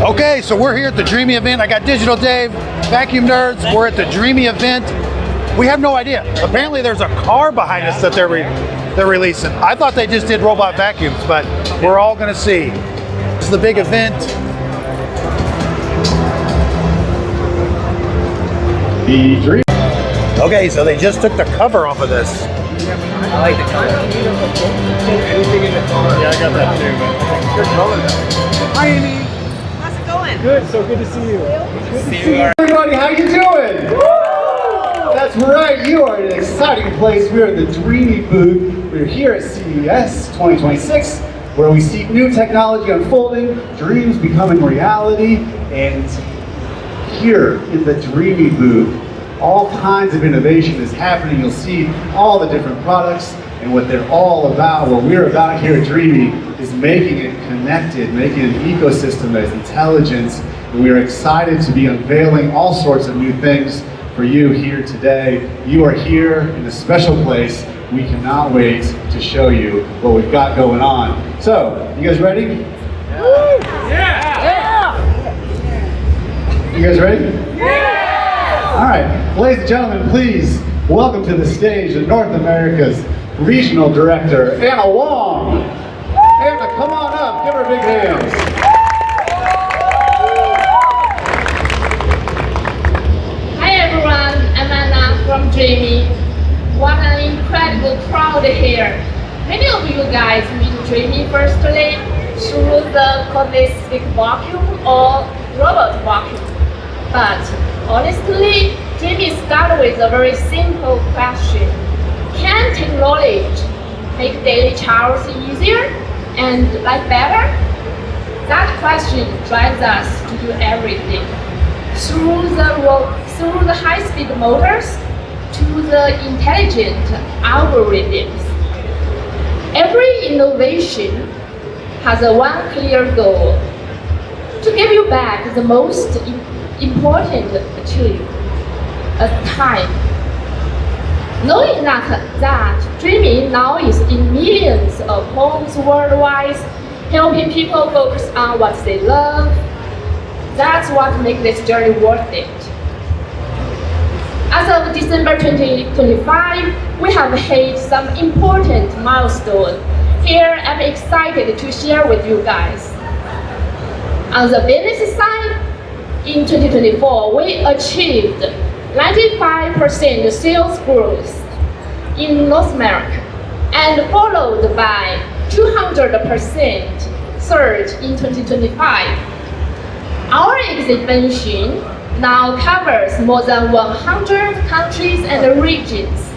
Okay, so we're here at the Dreame event. I got Digital Dave, Vacuum Nerds. We're at the Dreame event. We have no idea. Apparently there's a car behind us that they're releasing. I thought they just did robot vacuums, but we're all gonna see. This is the big event. The Dreame. Okay, so they just took the cover off of this. I like the color. Anything in the car. Yeah, I got that too, man. Good color though. Hi, Amy. How's it going? Good, so good to see you. Good to see you. Everybody, how you doing? Woo! That's right, you are in an exciting place. We are at the Dreame booth. We're here at CES 2026, where we see new technology unfolding, dreams becoming reality, and here in the Dreame booth, all kinds of innovation is happening. You'll see all the different products and what they're all about. What we're about here at Dreame is making it connected, making an ecosystem that is intelligent. And we are excited to be unveiling all sorts of new things for you here today. You are here in a special place. We cannot wait to show you what we've got going on. So, you guys ready? Yeah! You guys ready? Yeah! All right, ladies and gentlemen, please welcome to the stage the North America's Regional Director, Anna Wong. Anna, come on up, give her big hands. Hi everyone, I'm Anna from Dreame. What an incredible crowd here. Many of you guys meet Dreame firstly through the cosmetic vacuum or robot vacuum. But honestly, Dreame started with a very simple question. Can technology make daily chores easier and life better? That question drives us to do everything. Through the high-speed motors to the intelligent algorithms. Every innovation has one clear goal: to give you back the most important to you, time. Knowing that Dreame now is in millions of homes worldwide, helping people focus on what they love, that's what makes this journey worth it. As of December 2025, we have hit some important milestones. Here, I'm excited to share with you guys. On the business side, in 2024, we achieved 95% sales growth in North America and followed by 200% surge in 2025. Our expansion now covers more than 100 countries and regions.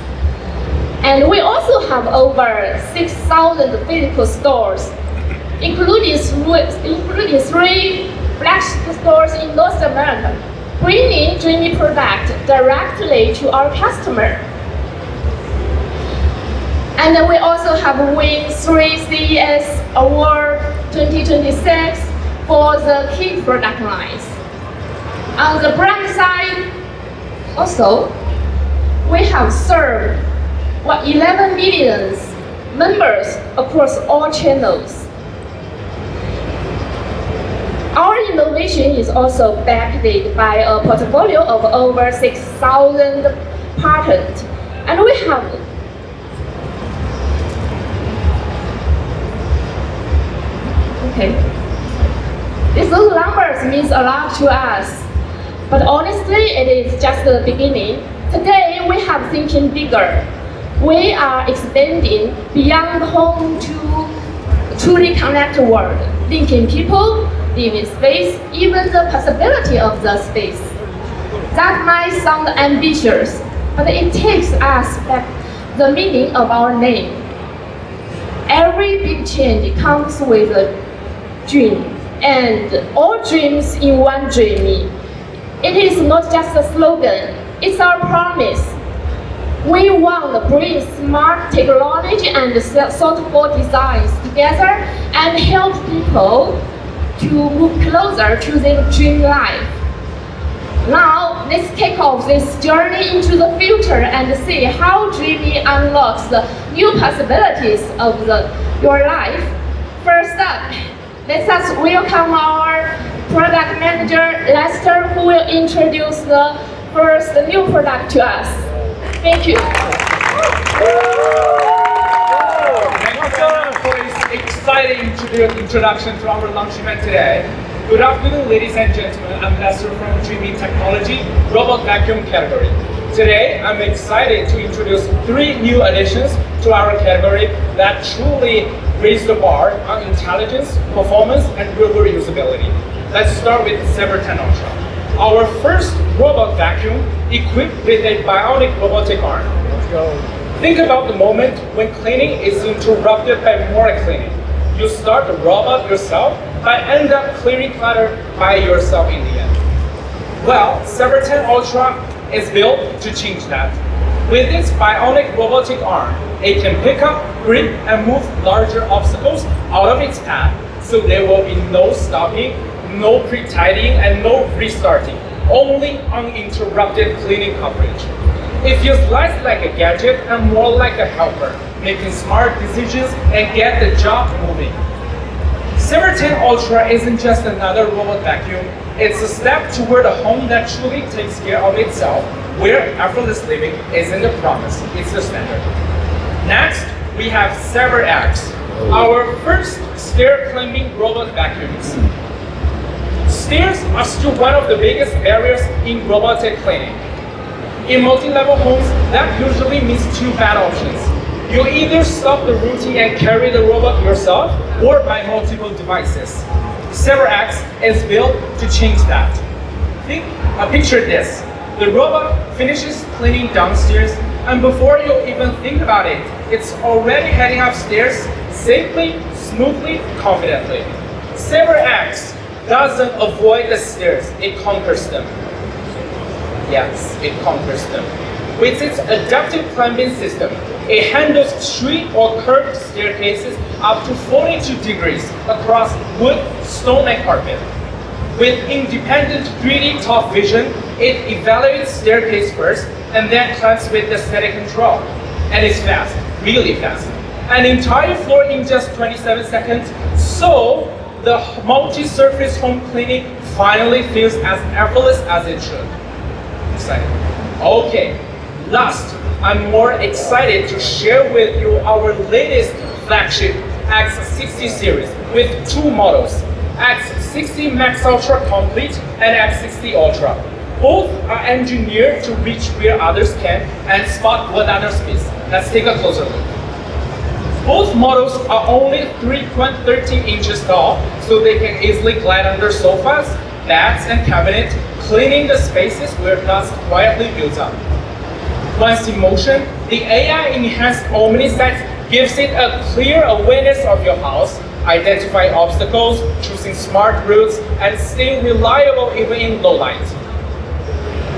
And we also have over 6,000 physical stores, including 3 flagship stores in North America, bringing Dreame product directly to our customer. And we also have won 3 CES Award 2026 for the key product lines. On the brand side, also, we have served 11 million members across all channels. Our innovation is also backed by a portfolio of over 6,000 patents, and we have these numbers means a lot to us, but honestly, it is just the beginning. Today, we have thinking bigger. We are expanding beyond home to truly connect the world, linking people, living space, even the possibility of the space. That might sound ambitious, but it takes us back the meaning of our name. Every big change comes with a dream, and all dreams in one Dreame. It is not just a slogan, it's our promise. We want to bring smart technology and thoughtful designs together and help people to move closer to their dream life. Now, let's kick off this journey into the future and see how Dreame unlocks the new possibilities of your life. First up, let us welcome our product Manager Lester, who will introduce the first new product to us. Thank you. Thank you so much for this exciting introduction to our launch event today. Good afternoon, ladies and gentlemen. I'm Lester from Dreame Technology, robot vacuum category. Today, I'm excited to introduce 3 new additions to our category that truly raise the bar on intelligence, performance, and real-world usability. Let's start with Saber 10 Ultra. Our first robot vacuum equipped with a bionic robotic arm. Let's go. Think about the moment when cleaning is interrupted by more cleaning. You start the robot yourself, but end up clearing clutter by yourself in the end. Well, Saber 10 Ultra is built to change that. With its bionic robotic arm, it can pick up, grip, and move larger obstacles out of its path, so there will be no stopping, no pre-tidying, and no restarting, only uninterrupted cleaning coverage. It feels less like a gadget and more like a helper, making smart decisions and get the job moving. Saber 10 Ultra isn't just another robot vacuum, it's a step toward a home that truly takes care of itself, where effortless living isn't a promise, it's the standard. Next, we have Saber X, our first stair-climbing robot vacuums. Stairs are still one of the biggest barriers in robotic cleaning. In multi-level homes, that usually means 2 bad options. You either stop the routine and carry the robot yourself, or buy multiple devices. Saber X is built to change that. Picture this. The robot finishes cleaning downstairs, and before you even think about it, it's already heading upstairs safely, smoothly, confidently. Saber X doesn't avoid the stairs, it conquers them. Yes, it conquers them. With its adaptive climbing system, it handles street or curved staircases up to 42 degrees across wood, stone, and carpet. With independent 3D top vision, it evaluates staircase first and then climbs with the static control. And it's fast, really fast. An entire floor in just 27 seconds, so the multi-surface home cleaning finally feels as effortless as it should. Excited. Okay, last, I'm more excited to share with you our latest flagship X60 series with 2 models, X60 Max Ultra Complete and X60 Ultra. Both are engineered to reach where others can and spot what others miss. Let's take a closer look. Both models are only 3.13 inches tall, so they can easily glide under sofas, beds, and cabinets, cleaning the spaces where dust quietly builds up. Once in motion, the AI-enhanced OmniSense gives it a clear awareness of your house, identifying obstacles, choosing smart routes, and staying reliable even in low light.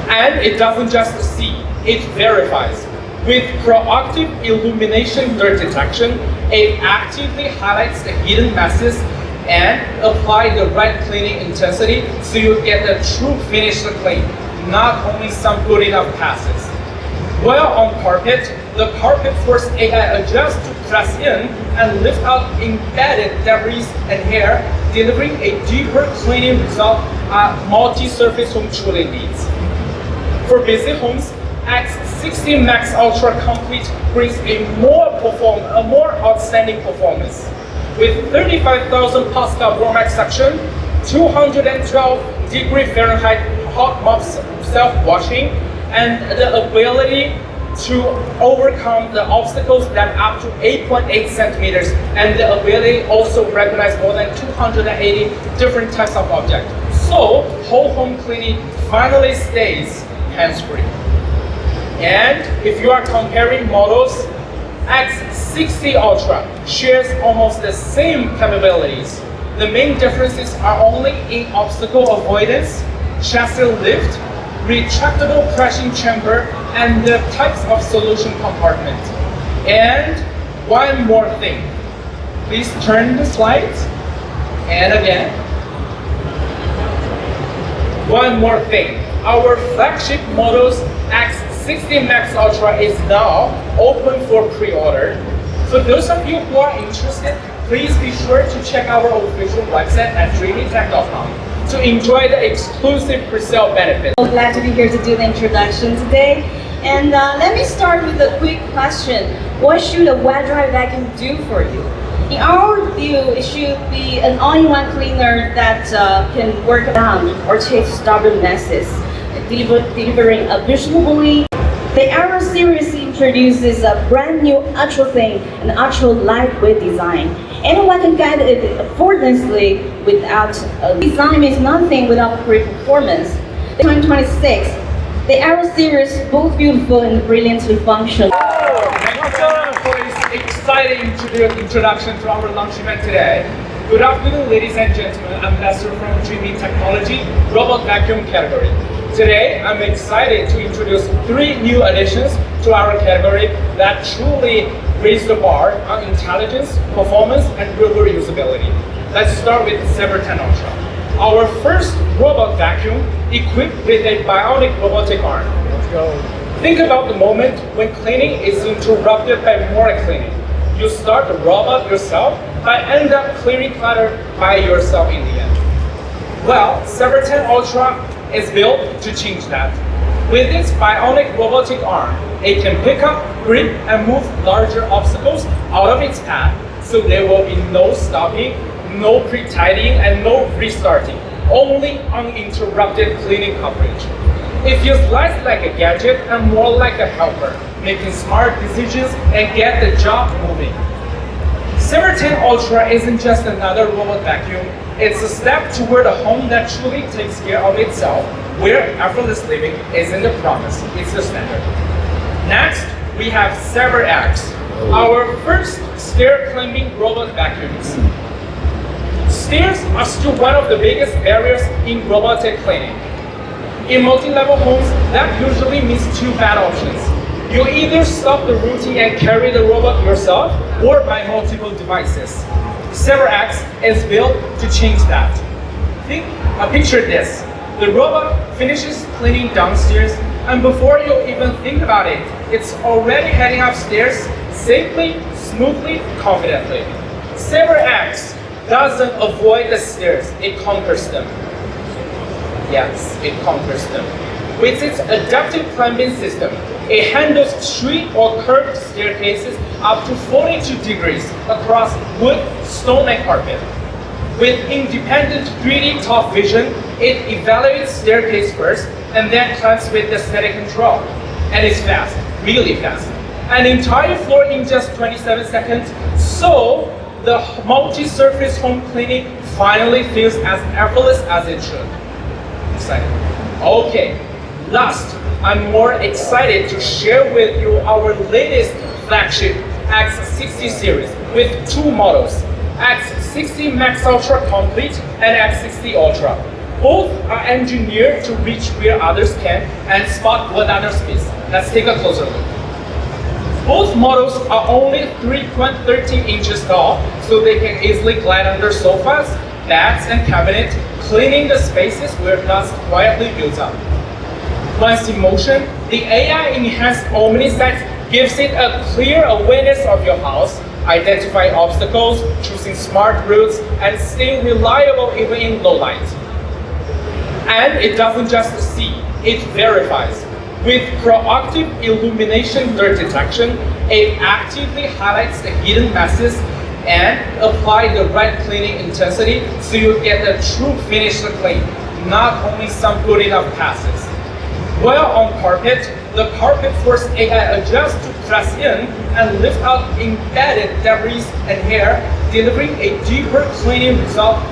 And it doesn't just see, it verifies. With proactive illumination dirt detection, it actively highlights the hidden messes and apply the right cleaning intensity so you get the true finish to clean, not only some good enough passes. While on carpet, the Carpet Force AI adjusts to press in and lift out embedded debris and hair, delivering a deeper cleaning result a multi-surface home truly needs. For busy homes, X60 Max Ultra Complete brings a more outstanding performance. With 35,000 Pascal Bromax suction, 212 degree Fahrenheit hot mop self-washing, and the ability to overcome the obstacles that up to 8.8 centimeters, and the ability also recognize more than 280 different types of objects. So, whole home cleaning finally stays hands-free. And if you are comparing models, X60 Ultra shares almost the same capabilities. The main differences are only in obstacle avoidance, chassis lift, retractable pressing chamber, and the types of solution compartment. And one more thing. Please turn the slides. And again. One more thing. Our flagship models X60 Max Ultra is now open for pre-order. For those of you who are interested, please be sure to check our official website at dreametech.com to enjoy the exclusive pre-sale benefits. So glad to be here to do the introduction today. And let me start with a quick question. What should a wet dry vacuum do for you? In our view, it should be an all-in-one cleaner that can work down or chase stubborn messes, delivering a visually. The Aero series introduces a brand new ultra thin and ultra lightweight design. Anyone can get it effortlessly without design is nothing without great performance. 2026, the Aero series is both beautiful and brilliantly functional. Thank you so much for this exciting introduction to our launch event today. Good afternoon, ladies and gentlemen. I'm Lester from Dreame Technology, robot vacuum category. Today, I'm excited to introduce 3 new additions to our category that truly raise the bar on intelligence, performance, and real-world usability. Let's start with Sabre 10 Ultra. Our first robot vacuum equipped with a bionic robotic arm. Let's go. Think about the moment when cleaning is interrupted by more cleaning. You start the robot yourself, but end up clearing clutter by yourself in the end. Well, Sabre 10 Ultra is built to change that. With its bionic robotic arm, it can pick up, grip, and move larger obstacles out of its path, so there will be no stopping, no pre-tidying, and no restarting, only uninterrupted cleaning coverage. It feels less like a gadget and more like a helper, making smart decisions and get the job moving. Sabre 10 Ultra isn't just another robot vacuum, it's a step toward a home that truly takes care of itself, where effortless living isn't a promise, it's the standard. Next, we have Sabre X, our first stair-climbing robot vacuums. Stairs are still one of the biggest barriers in robotic cleaning. In multi-level homes, that usually means 2 bad options. You either stop the routine and carry the robot yourself, or buy multiple devices. Sabre X is built to change that. Picture this. The robot finishes cleaning downstairs, and before you even think about it, it's already heading upstairs safely, smoothly, confidently. Sabre X doesn't avoid the stairs, it conquers them. Yes, it conquers them. With its adaptive climbing system, it handles street or curved staircases up to 42 degrees across wood, stone, and carpet. With independent 3D top vision, it evaluates staircase first and then climbs with the static control. And it's fast, really fast. An entire floor in just 27 seconds, so the multi-surface home cleaning finally feels as effortless as it should. Excited. Okay, last, I'm more excited to share with you our latest flagship X60 series with 2 models, X60 Max Ultra Complete and X60 Ultra. Both are engineered to reach where others can and spot what others miss. Let's take a closer look. Both models are only 3.13 inches tall, so they can easily glide under sofas, beds, and cabinets, cleaning the spaces where dust quietly builds up. Once in motion, the AI-enhanced OmniSense gives it a clear awareness of your house, identify obstacles, choosing smart routes, and staying reliable even in low light. And it doesn't just see, it verifies. With proactive illumination dirt detection, it actively highlights the hidden messes and apply the right cleaning intensity so you get a true finish to clean, not only some good enough passes. While on carpet, the Carpet Force AI adjusts to press in and lift out embedded debris and hair, delivering a deeper cleaning result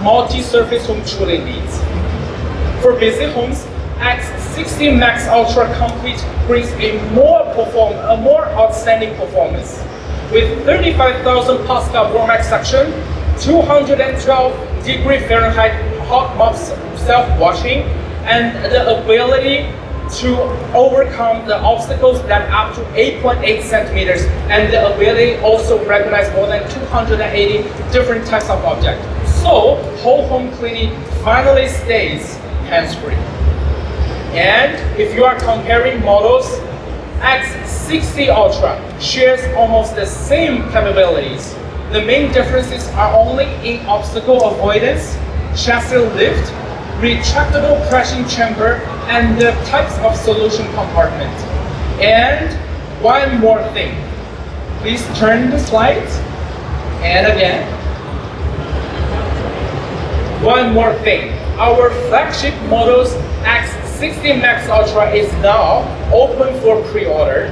multi-surface home truly needs. For busy homes, X60 Max Ultra Complete brings a more outstanding performance. With 35,000 Pascal Bromax suction, 212 degree Fahrenheit hot mop self-washing, and the ability to overcome the obstacles that up to 8.8 centimeters, and the ability also recognize more than 280 different types of objects. So, whole home cleaning finally stays hands-free. And if you are comparing models, X60 Ultra shares almost the same capabilities. The main differences are only in obstacle avoidance, chassis lift, retractable pressing chamber, and the types of solution compartment. And one more thing. Please turn the slides. And again. One more thing. Our flagship models X60 Max Ultra is now open for pre-order.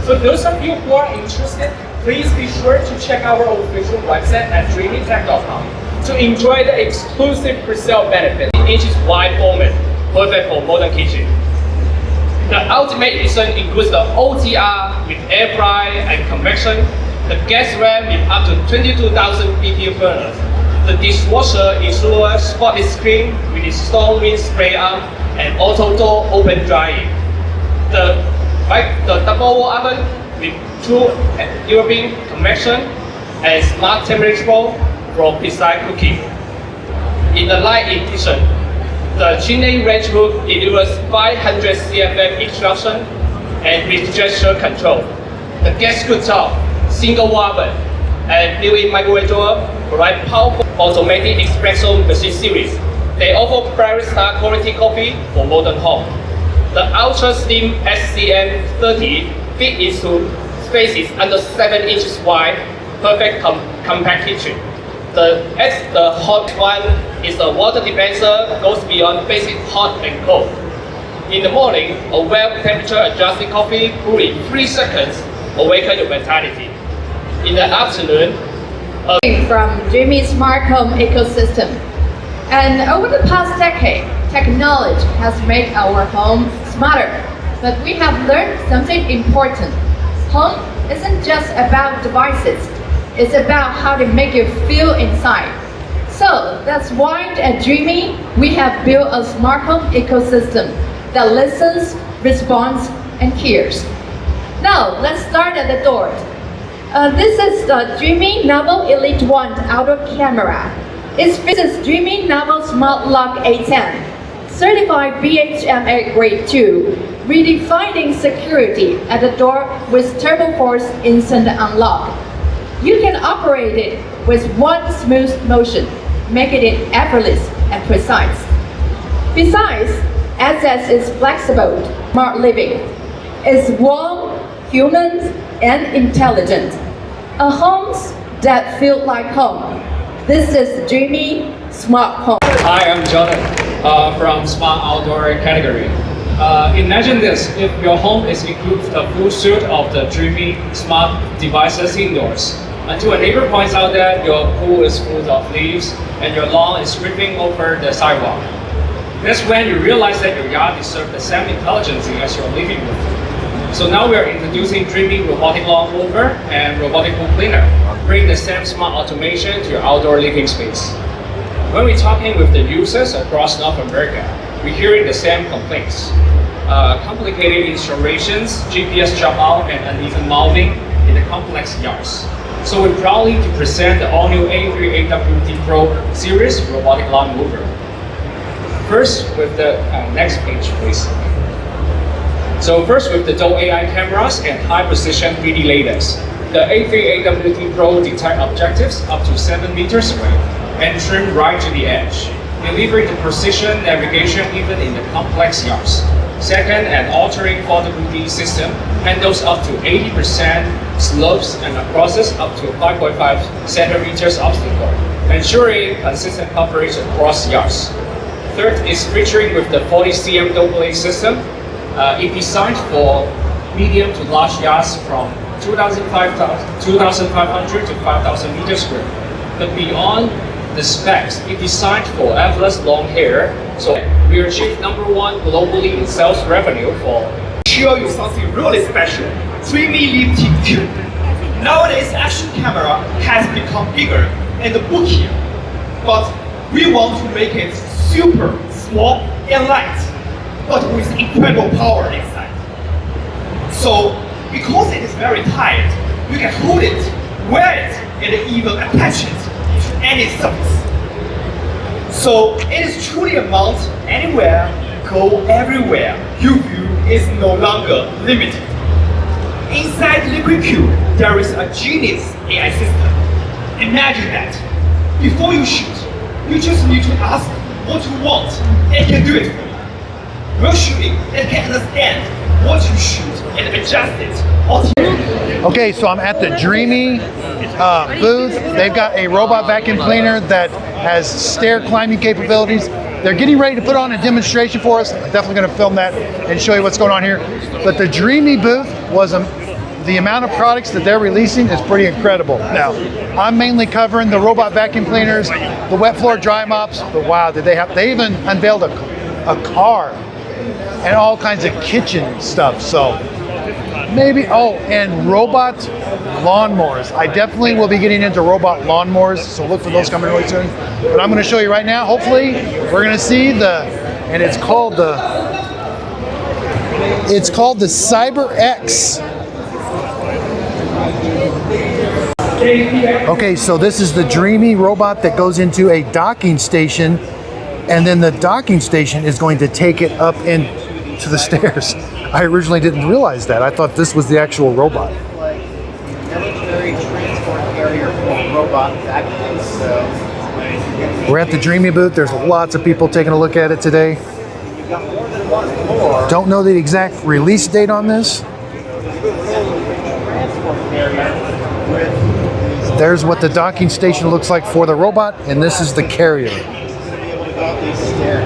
For those of you who are interested, please be sure to check our official website at dreametech.com to enjoy the exclusive pre-sale benefit. 8 inches wide format, perfect for modern kitchen. The ultimate edition includes the OTR with air fry and convection, the gas ram with up to 22,000 BTU burners. The dishwasher ensures spotted screen with its storm wind spray arm and auto door open drying. The double wall oven with true European convection and smart temperature for precise cooking. In the light edition, the Dreame range hood delivers 500 CFM extraction and with gesture control. The gas cooktop, single wall oven, and built-in microwave drawer provide powerful automatic espresso machine series. They offer barista quality coffee for modern home. The Ultra Slim SCM30 fit into spaces under 7 inches wide, perfect compact kitchen. The hot one is a water dispenser, goes beyond basic hot and cold. In the morning, a well temperature adjusted coffee brewed in 3 seconds awaken your vitality. In the afternoon, from Dreame Smart Home ecosystem. And over the past decade, technology has made our home smarter. But we have learned something important. Home isn't just about devices. It's about how they make you feel inside. So that's why at Dreame, we have built a smart home ecosystem that listens, responds, and cares. Now, let's start at the door. This is the Dreame Novel Elite 1 outdoor camera. It features Dreame Novel Smart Lock A10, certified BHMA Grade 2, redefining security at the door with Turbo Force Instant Unlock. You can operate it with one smooth motion, making it effortless and precise. Besides, access is flexible, smart living. It's warm, human, and intelligent. A homes that feel like home. This is Dreame Smart Home. Hi, I'm Jonathan from Smart Outdoor category. Imagine this, if your home is equipped with a full suite of the Dreame smart devices indoors. Until a neighbor points out that your pool is full of leaves and your lawn is dripping over the sidewalk. That's when you realize that your yard deserves the same intelligence as your living room. So now we are introducing Dreame robotic lawn mower and robotic pool cleaner. Bring the same smart automation to your outdoor living space. When we're talking with the users across North America, we're hearing the same complaints. Complicated installations, GPS dropout, and uneven mounting in the complex yards. So we're proudly to present the all-new A3 AWT Pro series robotic lawn mower. First, with the next page, please. So first, with the dual AI cameras and high-precision 3D lasers, the A3 AWT Pro detect objectives up to 7 meters away and trim right to the edge, delivering the precision navigation even in the complex yards. Second, an altering portability system handles up to 80% slopes and crosses up to 5.5 centimeters obstacle, ensuring consistent coverage across yards. Third is featuring with the 40 cm double system. It designed for medium to large yards from 2,500 to 5,000 meters square. But beyond the specs, it designed for effortless long hair. So we achieved #1 globally in sales revenue for. Show you something really special. Dreame Lifted Cube. Nowadays, action camera has become bigger and bulkier, but we want to make it super small and light, but with incredible power inside. So, because it is very tight, you can hold it, wear it, and even attach it to any surface. So, it is truly a mount anywhere, go everywhere. Your view is no longer limited. Inside Liquid Cube, there is a genius AI system. Imagine that. Before you shoot, You just need to ask what you want. It can do it for you. While shooting, it can understand what you shoot and adjust it. Okay, so I'm at the Dreame booth. They've got a robot vacuum cleaner that has stair climbing capabilities. They're getting ready to put on a demonstration for us. I'm definitely going to film that and show you what's going on here. But the Dreame booth was the amount of products that they're releasing is pretty incredible. Now, I'm mainly covering the robot vacuum cleaners, the wet floor dry mops, but wow, they even unveiled a car and all kinds of kitchen stuff. So maybe, and robot lawnmowers. I definitely will be getting into robot lawnmowers, so look for those coming really soon. But I'm going to show you right now. Hopefully, we're going to see it's called the Cyber X. Okay, so this is the Dreame robot that goes into a docking station, and then the docking station is going to take it up into the stairs. I originally didn't realize that. I thought this was the actual robot. Military transport carrier for robot vacuum. So We're at the Dreame booth. There's lots of people taking a look at it today. you've got more than one floor. Don't know the exact release date on this. Transport carrier with There's what the docking station looks like for the robot, and this is the carrier. be able to go up these stairs.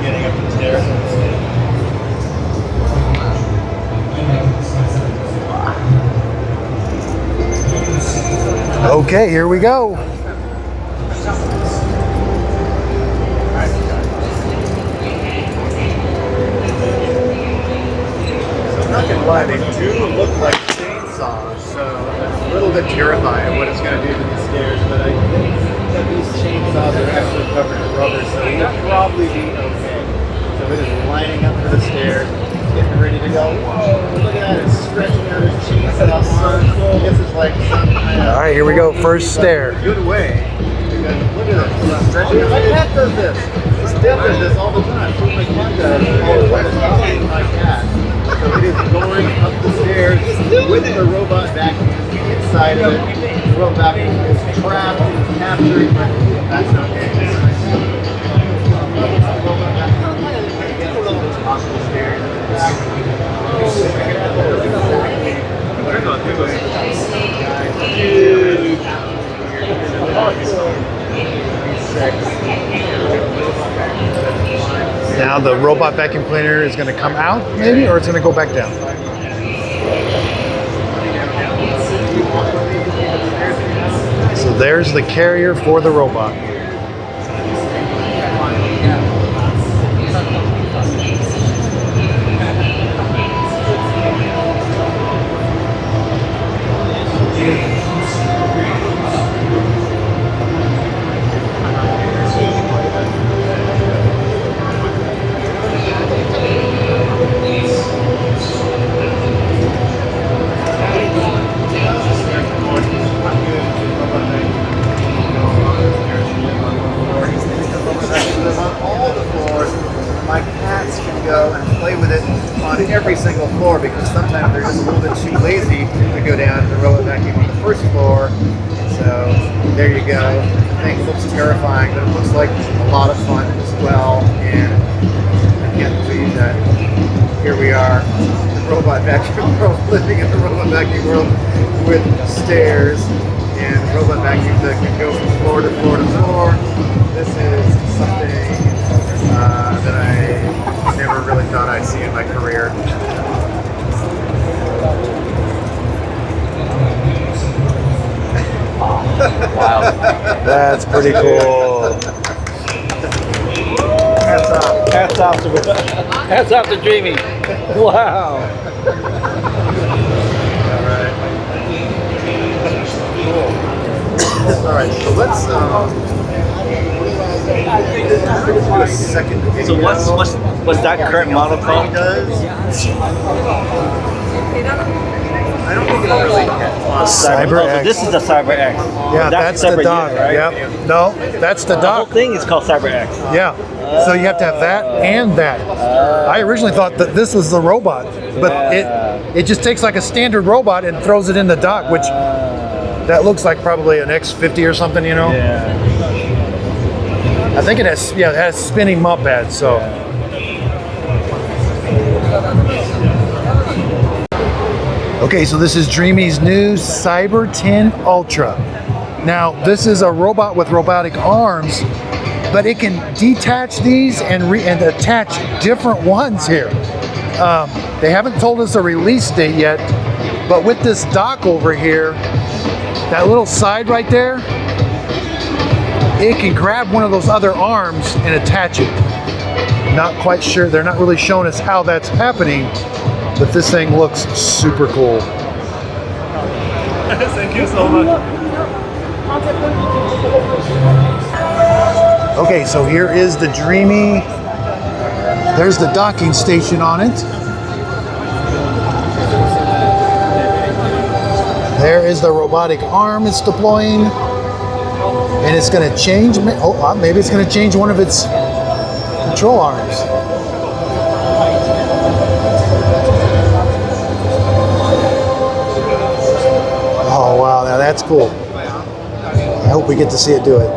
Getting up the stairs. Okay, here we go. I'm not gonna lie, they do look like chainsaws, so I'm a little bit terrified of what it's gonna do to the stairs, but I think that these chainsaws are actually covered in rubber, so we'll probably be okay. So it is lining up for the stairs, getting ready to go. Whoa, look at that, it's stretching out his chainsaw arm. I guess it's like some kind of All right, here we go. First stair. good way. Because look at this, it's stretching out. My cat does this. Steph does this all the time. So my cat does all the time. My cat. So it is going up the stairs with the robot vacuum inside of it. The robot vacuum is trapped and captured, but that's okay. Off the stairs. Now the robot vacuum cleaner is going to come out, maybe, or it's going to go back down. So there's the carrier for the robot. My cats can go and play with it on every single floor because sometimes they're just a little bit too lazy to go down to the robot vacuum on the first floor. So there you go. The thing looks terrifying, but it looks like a lot of fun as well. And I can't believe that here we are, the robot vacuum world, living in the robot vacuum world with stairs and robot vacuums that can go from floor to floor to floor. This is something that I never really thought I'd see in my career. Wow, that's pretty cool. Hats off. Hats off to Dreame. Wow. All right, so let's do a second video. So what's that current model called? Does. Cyber Oh, so X. this is the Cyber X. Yeah, that's the separate dock. unit, right? Yep. No, that's the The whole dock. thing is called Cyber X. Yeah. So you have to have that and that. I originally thought that this was the robot, but it just takes like a standard robot and throws it in the dock, which that looks like probably an X50 or something, you know. Yeah. I think it has spinning mud pads. So. Okay, so this is Dreame's new Cyber 10 Ultra. Now, this is a robot with robotic arms, but it can detach these and attach different ones here. They haven't told us a release date yet, but with this dock over here, that little side right there, it can grab one of those other arms and attach it. Not quite sure, they're not really showing us how that's happening, but this thing looks super cool. Thank you so much. Okay, so here is the Dreame. There's the docking station on it. There is the robotic arm it's deploying. And it's going to change, maybe it's going to change one of its control arms. Oh wow, now that's cool. I hope we get to see it do it.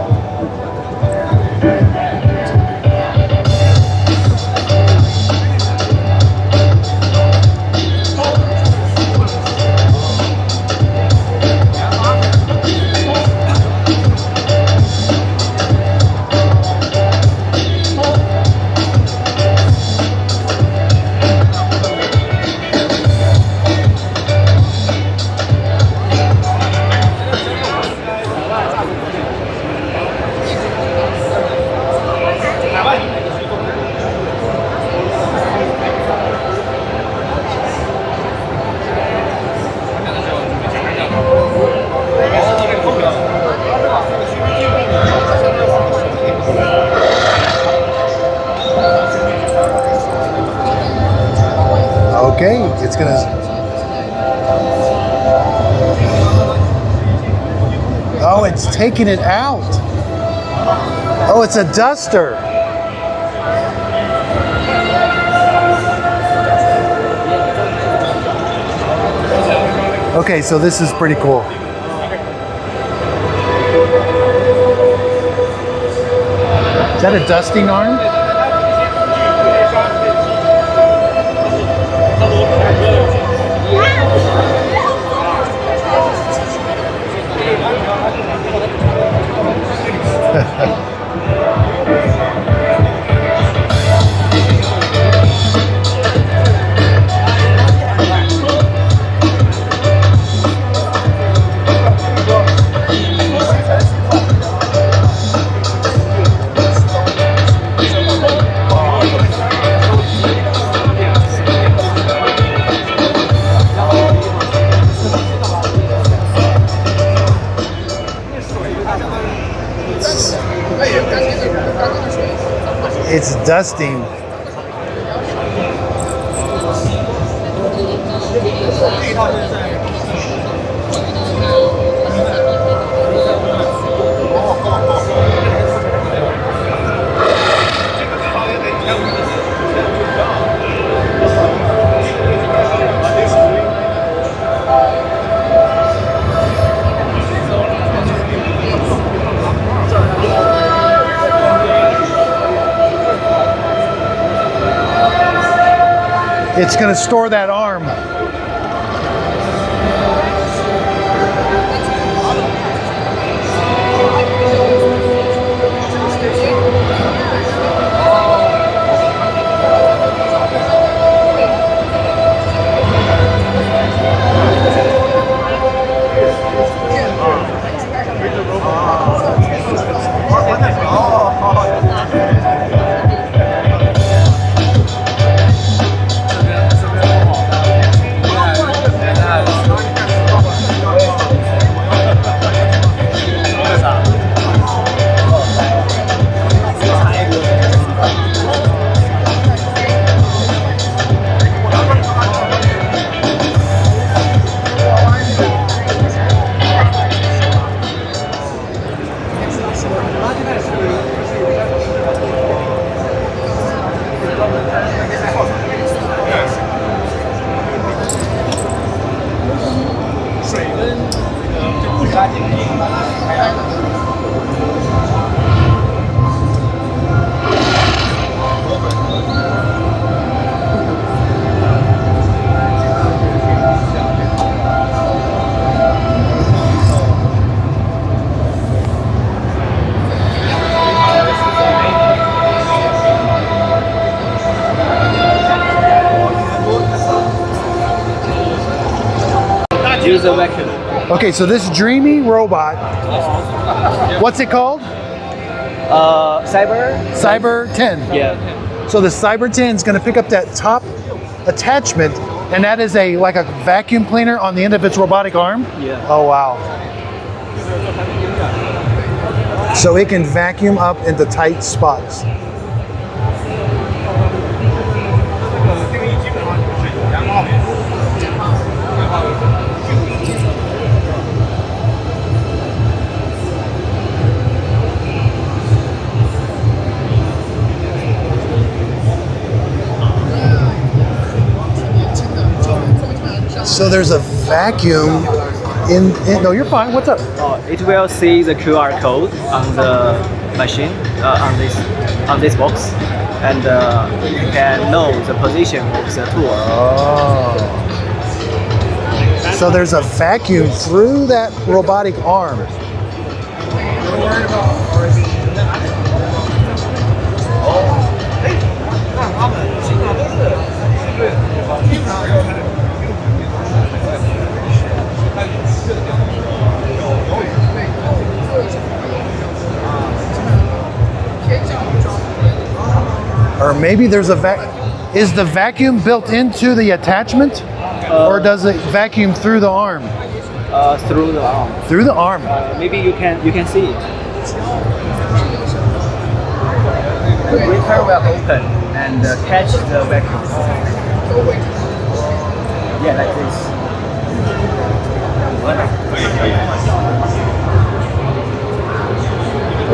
Okay, it's gonna. Oh, it's taking it out. Oh, it's a duster. Okay, so this is pretty cool. Is that a dusting arm? It's dusting. It's going to store that arm. Use a vacuum. Okay, so this Dreame robot, what's it called? Cyber 10. Yeah. So the Cyber 10 is going to pick up that top attachment, and that is like a vacuum cleaner on the end of its robotic arm? Yeah. Oh, wow. So it can vacuum up into tight spots. So there's a vacuum in no, you're fine. What's up? It will see the QR code on the machine on this box, and you can know the position of the tool. Oh. So there's a vacuum through that robotic arm. Or maybe there's a is the vacuum built into the attachment, or does it vacuum through the arm? Through the arm. Through the arm. Maybe you can see it. The breaker will open and catch the vacuum. Yeah, like this.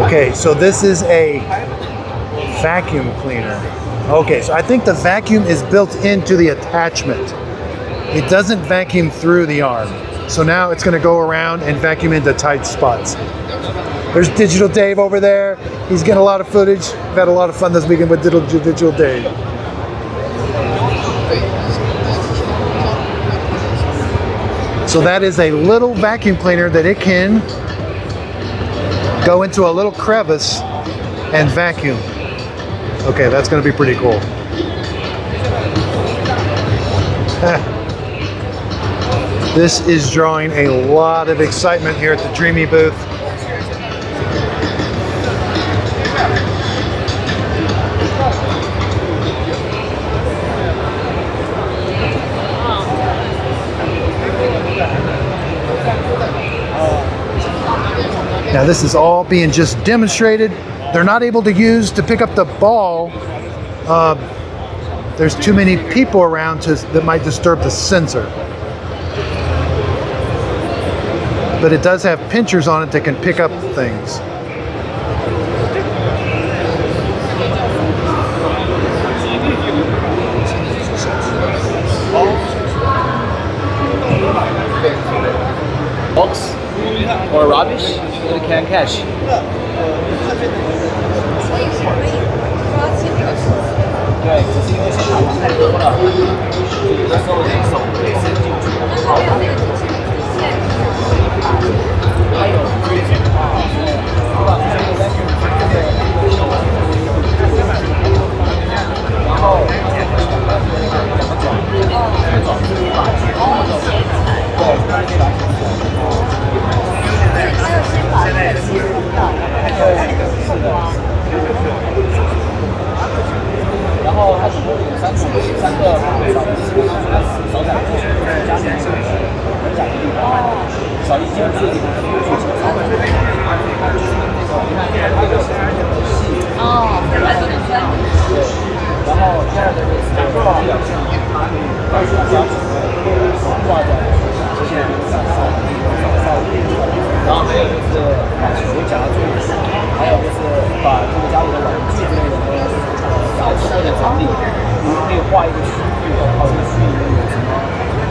Okay, so this is a vacuum cleaner. Okay, so I think the vacuum is built into the attachment. It doesn't vacuum through the arm. So now it's going to go around and vacuum into tight spots. There's Digital Dave over there. He's getting a lot of footage. We've had a lot of fun this weekend with Digital Dave. So that is a little vacuum cleaner that it can go into a little crevice and vacuum. Okay, that's going to be pretty cool. This is drawing a lot of excitement here at the Dreame booth. Now this is all being just demonstrated. They're not able to use to pick up the ball. There's too many people around that might disturb the sensor. But it does have pinchers on it that can pick up things. Box or rubbish, it can catch.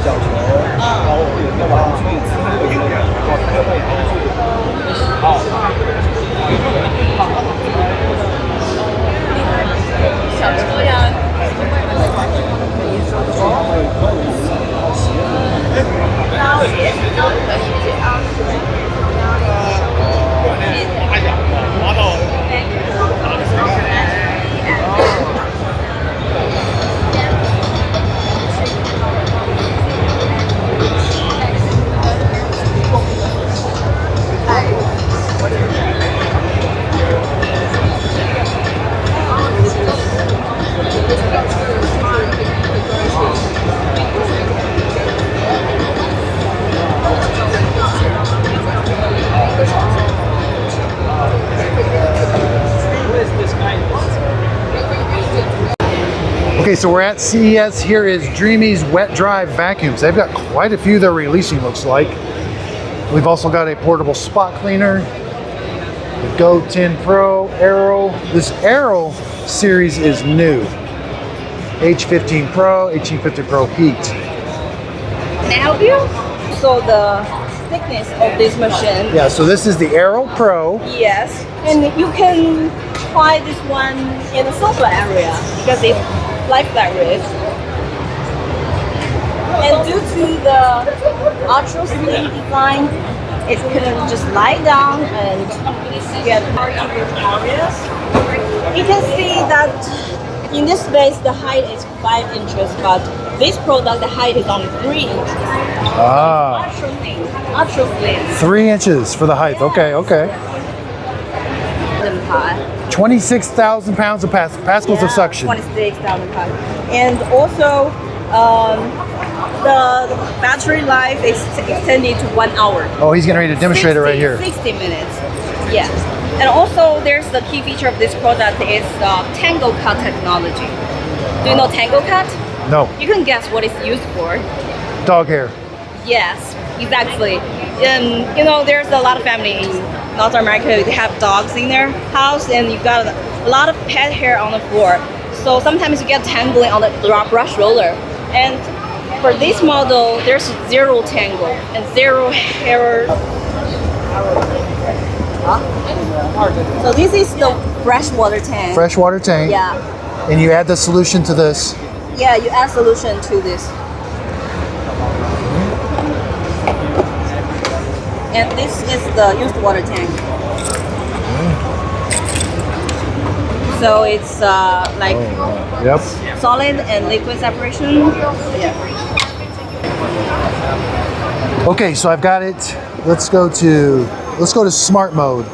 小球，然后会有一个玩具，会有小车呀。Okay, so we're at CES. Here is Dreame's wet dry vacuums. They've got quite a few they're releasing, looks like. We've also got a portable spot cleaner, the Go 10 Pro, Aero. This Aero series is new. H15 Pro, H15 Pro Heat. Can I help you? So the thickness of this machine. Yeah, so this is the Aero Pro. Yes, and you can try this one in the sofa area because it's like flat roof. And due to the ultra slim design, it can just lie down and get more areas. You can see that in this space the height is 5 inches, but this product the height is only 3 inches. Ah. Ultra slim. 3 inches for the height. Okay, okay. 26,000 pounds of pascals of suction. 26,000 pounds. And also, the battery life is extended to 1 hour. Oh, he's getting ready to demonstrate it right here. 60 minutes. Yes. And also, there's the key feature of this product is Tango Cut technology. Do you know Tango Cut? No. You can guess what it's used for. Dog hair. Yes, exactly. You know, there's a lot of family in North America. They have dogs in their house, and you got a lot of pet hair on the floor. So sometimes you get tangling on the brush roller. And for this model, there's 0 tangle and 0 hair. So this is the freshwater tank. Freshwater tank. Yeah. And you add the solution to this. Yeah, you add solution to this. And this is the used water tank. So it's like Yep. solid and liquid separation. Yeah. Okay, so I've got it. Let's go to smart mode.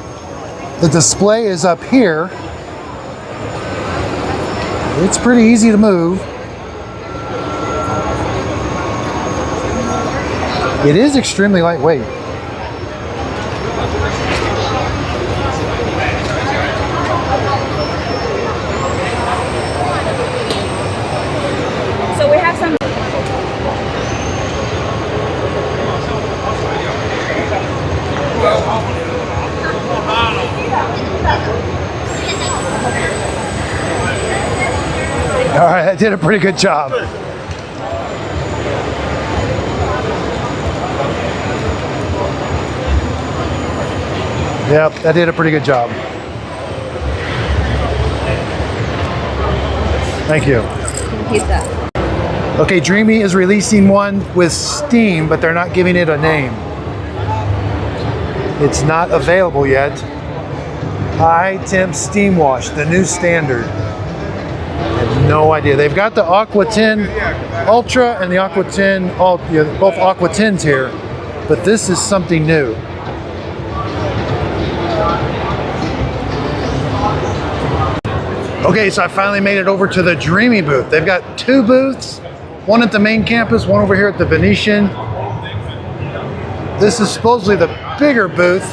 The display is up here. It's pretty easy to move. It is extremely lightweight. So we have some. All right, I did a pretty good job. Yep, that did a pretty good job. Thank you. Okay, Dreame is releasing one with steam, but they're not giving it a name. It's not available yet. High temp steam wash, the new standard. I have no idea. They've got the Aqua 10 Ultra and the Aqua 10, both Aqua 10s here, but this is something new. Okay, so I finally made it over to the Dreame booth. They've got 2 booths, one at the main campus, one over here at the Venetian. This is supposedly the bigger booth.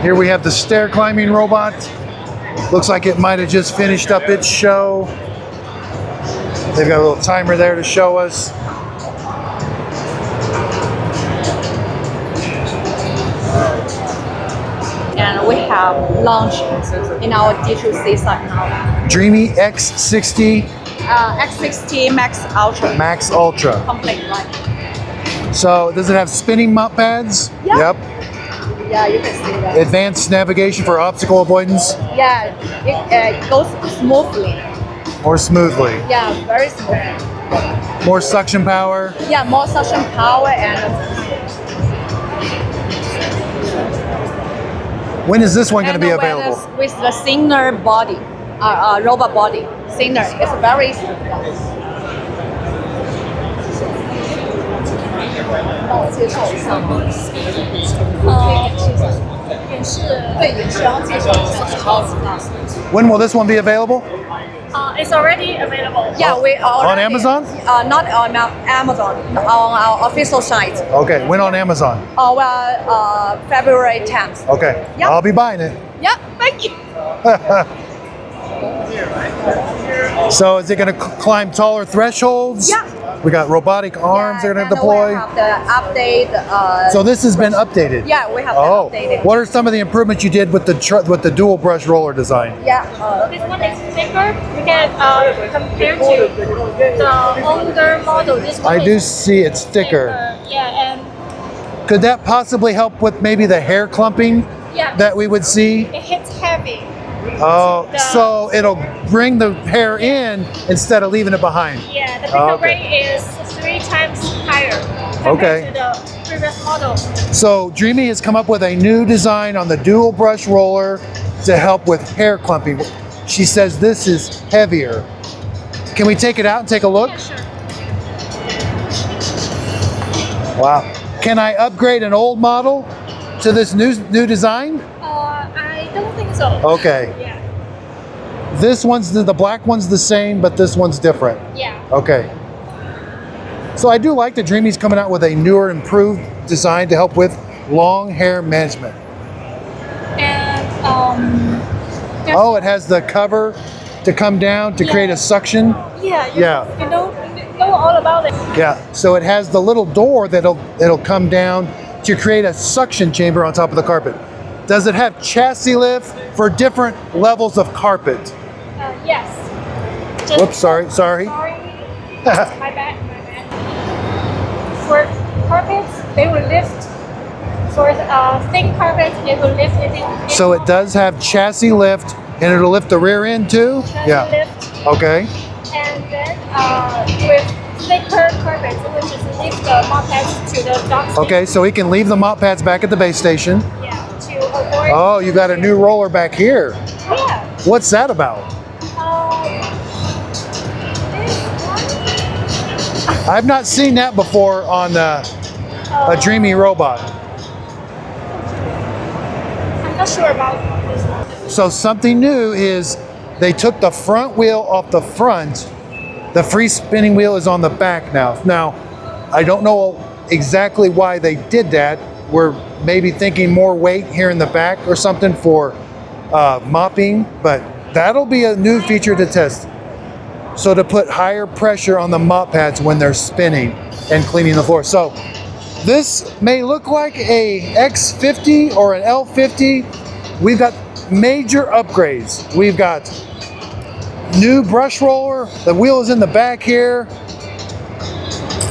Here we have the stair-climbing robot. Looks like it might have just finished up its show. They've got a little timer there to show us. And we have launched in our D2C site now. Dreame X60 X60 Max Ultra. Max Ultra. Complete, right? So does it have spinning mop pads? Yeah. Yep. Yeah, you can see that. Advanced navigation for obstacle avoidance? Yeah, it goes smoothly. Or smoothly? Yeah, very smooth. More suction power? Yeah, more suction power and. When is this one going to be and available? with the thinner body, robot body, thinner. It's very. 帮我介绍一下吗？演示，对，演示，然后介绍一下超级大。When will this one be available? It's already available. Yeah, we already, On Amazon? Not on Amazon, on our official site. Okay, when on Amazon? February 10th. Okay, Yeah. I'll be buying it. Yeah, thank you. So is it going to climb taller thresholds? Yeah. We got robotic arms they're going to deploy. We have the update. So this has been updated? Yeah, we have updated. What are some of the improvements you did with the dual brush roller design? Yeah. This one is thicker. You can compare to the older model. This one I do is see it's thicker. Yeah, and Could that possibly help with maybe the hair clumping yeah, that we would see? it hits heavy. Oh, so it'll bring the hair in instead of leaving it behind. Yeah, the pickup Okay. rate is 3 times higher Okay. compared to the previous model. So Dreame has come up with a new design on the dual brush roller to help with hair clumping. She says this is heavier. Can we take it out and take a look? Yeah, sure. Wow. Can I upgrade an old model to this new design? I don't think so. Okay. Yeah. This one's the black one's the same, but this one's different. Yeah. Okay. So I do like that Dreame's coming out with a newer, improved design to help with long hair management. And Oh, it has the cover to come down to create a suction. yeah, Yeah. you know all about it. Yeah. So it has the little door that'll come down to create a suction chamber on top of the carpet. Does it have chassis lift for different levels of carpet? Yes. Just Whoops, sorry. Sorry. My bad. For carpets, they will lift. For thin carpets, they will lift it in. So it does have chassis lift, and it'll lift the rear end too? Chassis lift. Okay. And then with thicker carpets, it will just lift the mop pads to the dock seat. Okay, so we can leave the mop pads back at the base station. Yeah, to avoid. Oh, you got a new roller back here. Yeah. What's that about? This one. I've not seen that before on a Dreame robot. I'm not sure about this one. So something new is they took the front wheel off the front. The free spinning wheel is on the back now. Now, I don't know exactly why they did that. We're maybe thinking more weight here in the back or something for mopping, but that'll be a new feature to test. So to put higher pressure on the mop pads when they're spinning and cleaning the floor. So this may look like a X50 or an L50. We've got major upgrades. We've got new brush roller. The wheel is in the back here.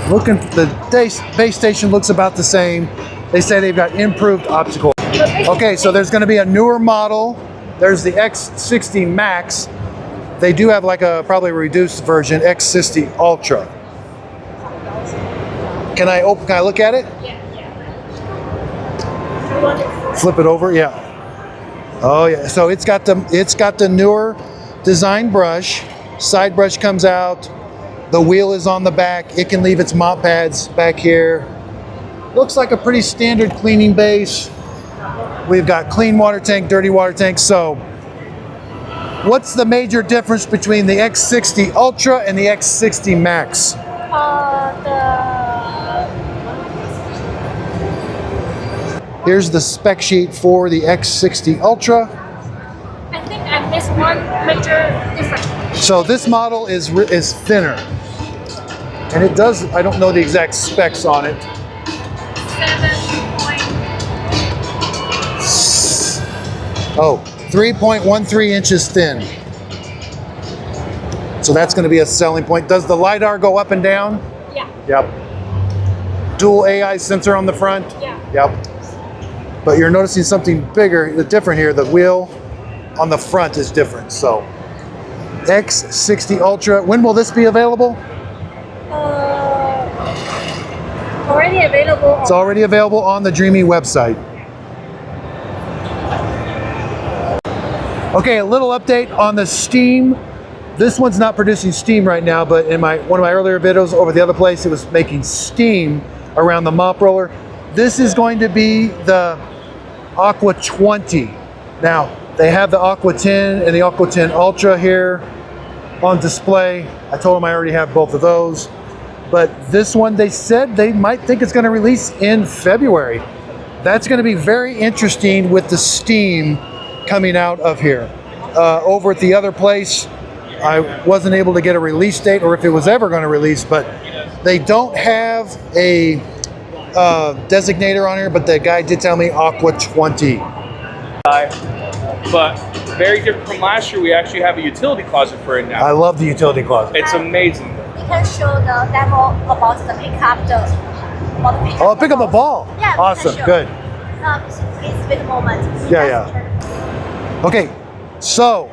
The base station looks about the same. They say they've got improved optical. Okay, so there's going to be a newer model. There's the X60 Max. They do have like a probably reduced version, X60 Ultra. Can I look at it? Yeah. Flip it over, yeah. Oh yeah, so it's got the newer design brush. Side brush comes out. The wheel is on the back. It can leave its mop pads back here. Looks like a pretty standard cleaning base. We've got clean water tank, dirty water tank. So what's the major difference between the X60 Ultra and the X60 Max? Here's the spec sheet for the X60 Ultra. I think I missed one major difference. So this model is thinner. And it does, I don't know the exact specs on it. 3.13 inches thin. So that's going to be a selling point. Does the LiDAR go up and down? Yeah. Yep. Dual AI sensor on the front? Yeah. Yep. But you're noticing something bigger, different here. The wheel on the front is different. So X60 Ultra. When will this be available? Already available. It's already available on the Dreame website. Okay, a little update on the steam. This one's not producing steam right now, but in one of my earlier videos over the other place, it was making steam around the mop roller. This is going to be the Aqua 20. Now, they have the Aqua 10 and the Aqua 10 Ultra here on display. I told them I already have both of those. But this one, they said they might think it's going to release in February. That's going to be very interesting with the steam coming out of here. Over at the other place, I wasn't able to get a release date or if it was ever going to release, but they don't have a designator on here, but the guy did tell me Aqua 20. But very different from last year, we actually have a utility closet for it now. I love the utility closet. It's amazing. We can show the demo about the pickup Oh, pick up a ball. Yeah, awesome, sure. good. It's big moment. Yeah. Okay, so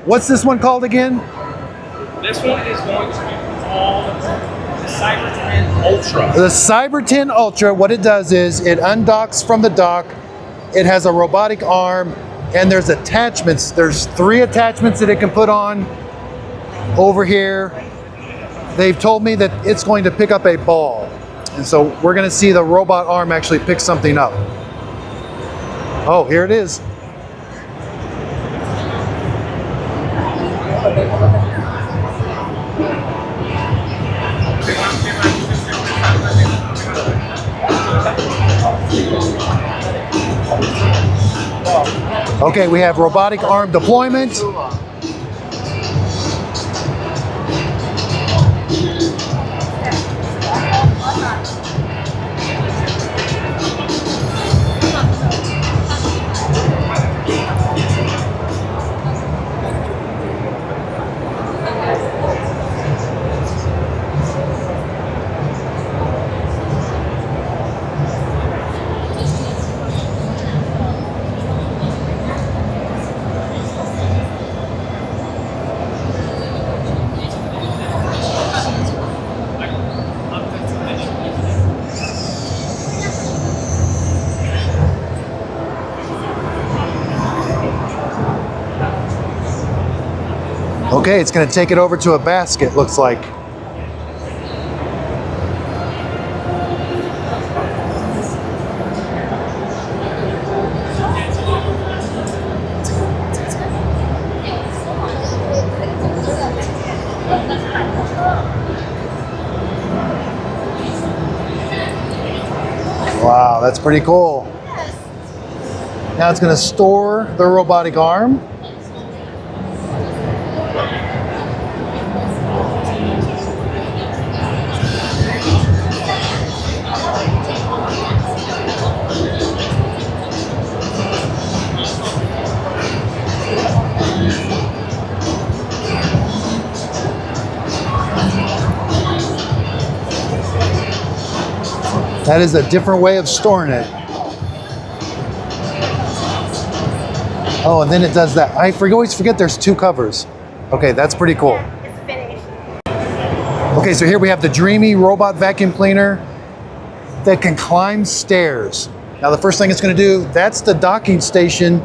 what's this one called again? This one is going to be called the Cyber 10 Ultra. The Cyber 10 Ultra, what it does is it undocks from the dock. It has a robotic arm and there's attachments. There's 3 attachments that it can put on over here. They've told me that it's going to pick up a ball. And so we're going to see the robot arm actually pick something up. Oh, here it is. Okay, we have robotic arm deployment. Okay, it's going to take it over to a basket, looks like. Wow, that's pretty cool. Now it's going to store the robotic arm. That is a different way of storing it. Oh, and then it does that. I always forget there's 2 covers. Okay, that's pretty cool. It's finished. Okay, so here we have the Dreame robot vacuum cleaner that can climb stairs. Now the first thing it's going to do, that's the docking station.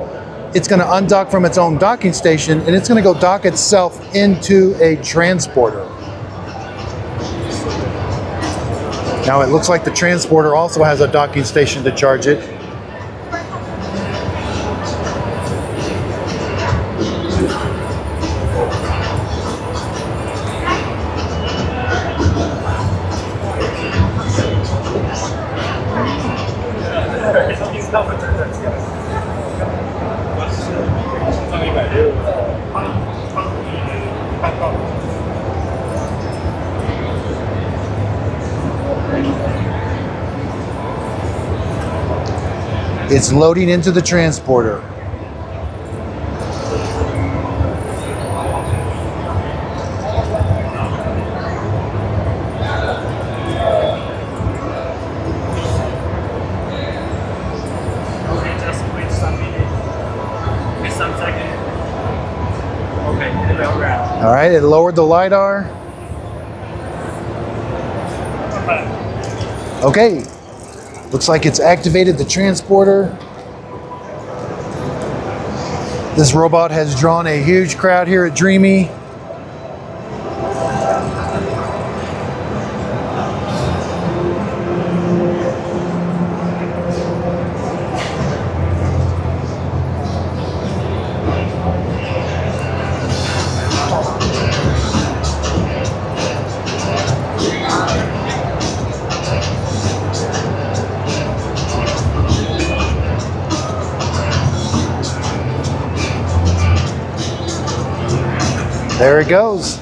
It's going to undock from its own docking station and it's going to go dock itself into a transporter. Now it looks like the transporter also has a docking station to charge it. It's loading into the transporter. All right, it lowered the LiDAR. Okay, looks like it's activated the transporter. This robot has drawn a huge crowd here at Dreame. There it goes.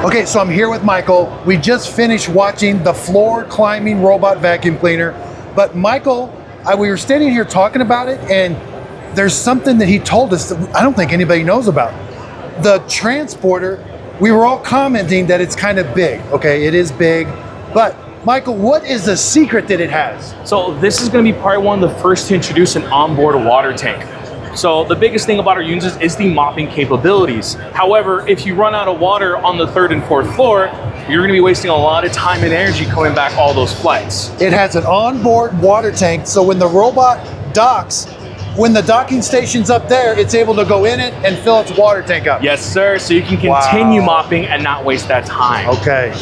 Okay, so I'm here with Michael. We just finished watching the floor climbing robot vacuum cleaner. But Michael, we were standing here talking about it, and there's something that he told us that I don't think anybody knows about. The transporter, we were all commenting that it's kind of big. Okay, it is big, but Michael, what is the secret that it has? So this is going to be probably one of the first to introduce an onboard water tank. So the biggest thing about our units is the mopping capabilities. However, if you run out of water on the 3rd and 4th floor, you're gonna be wasting a lot of time and energy coming back all those flights. It has an onboard water tank, so when the robot docks, when the docking station's up there, it's able to go in it and fill its water tank up. Yes, sir, so you can continue mopping and not waste that time. Okay.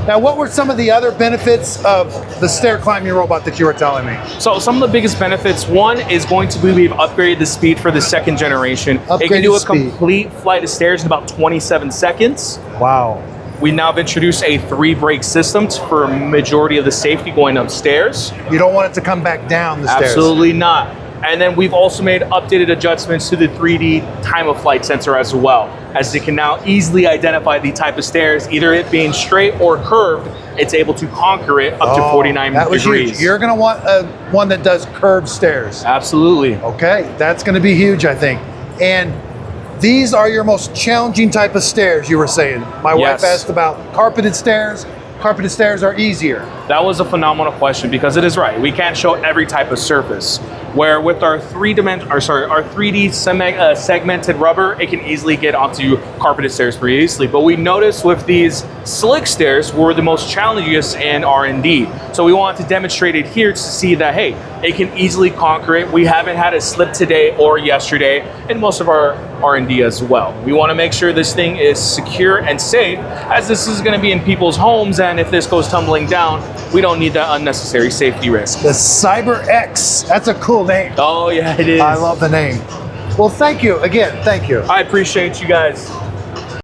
Now, what were some of the other benefits of the stair climbing robot that you were telling me? So some of the biggest benefits, one is going to be we've upgraded the speed for the 2nd generation. It can do a complete flight of stairs in about 27 seconds. Wow. We now have introduced a 3-brake system for a majority of the safety going upstairs. You don't want it to come back down the stairs. Absolutely not. And then we've also made updated adjustments to the 3D time of flight sensor as well, as it can now easily identify the type of stairs, either it being straight or curved, it's able to conquer it up to 49 that was degrees. Huge. You're gonna want one that does curved stairs. Absolutely. Okay, that's gonna be huge, I think. And these are your most challenging type of stairs, you were saying. My wife asked about carpeted stairs. Carpeted stairs are easier. That was a phenomenal question because it is right. We can't show every type of surface. Where with our 3D segmented rubber, it can easily get onto carpeted stairs pretty easily. But we noticed with these slick stairs were the most challenging in R&D. So we wanted to demonstrate it here to see that, hey, it can easily conquer it. We haven't had it slip today or yesterday, and most of our R&D as well. We want to make sure this thing is secure and safe, as this is going to be in people's homes, and if this goes tumbling down, we don't need that unnecessary safety risk. The Cyber X. That's a cool name. Oh yeah, it is. I love the name. Well, thank you again. Thank you. I appreciate you guys.